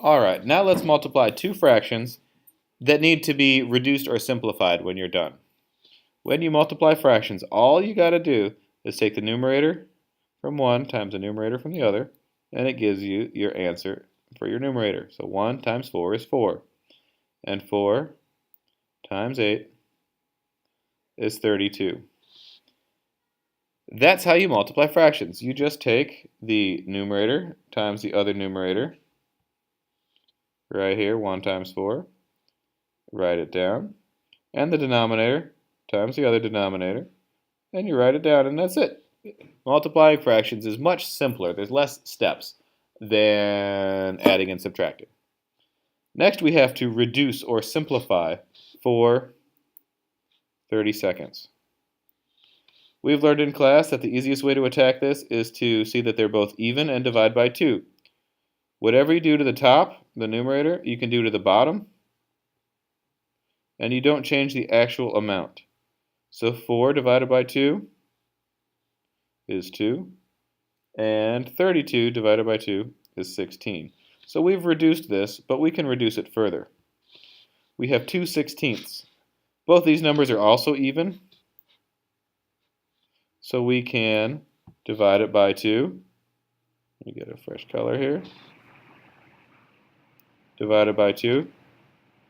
Alright, now let's multiply two fractions that need to be reduced or simplified when you're done. When you multiply fractions, all you got to do is take the numerator from one times the numerator from the other, and it gives you your answer for your numerator. So 1 times 4 is 4, and 4 times 8 is 32. That's how you multiply fractions. You just take the numerator times the other numerator, right here, 1 times 4, write it down, and the denominator times the other denominator, and you write it down, and that's it. Multiplying fractions is much simpler. There's less steps than adding and subtracting. Next, we have to reduce or simplify for 30 seconds. We've learned in class that the easiest way to attack this is to see that they're both even and divide by 2. Whatever you do to the top, the numerator, you can do to the bottom, and you don't change the actual amount. So 4 divided by 2 is 2, and 32 divided by 2 is 16. So we've reduced this, but we can reduce it further. We have 2/16. Both these numbers are also even, so we can divide it by 2. Let me get a fresh color here. Divided by 2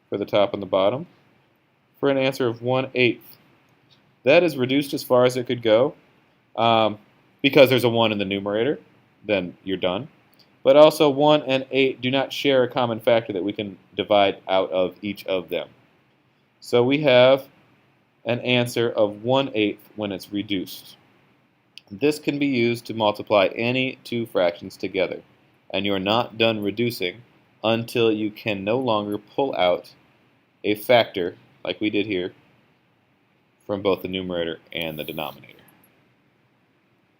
for the top and the bottom for an answer of 1/8. That is reduced as far as it could go. Because there's a 1 in the numerator, then you're done. But also 1 and 8 do not share a common factor that we can divide out of each of them. So we have an answer of 1/8 when it's reduced. This can be used to multiply any two fractions together, and you're not done reducing until you can no longer pull out a factor, like we did here, from both the numerator and the denominator.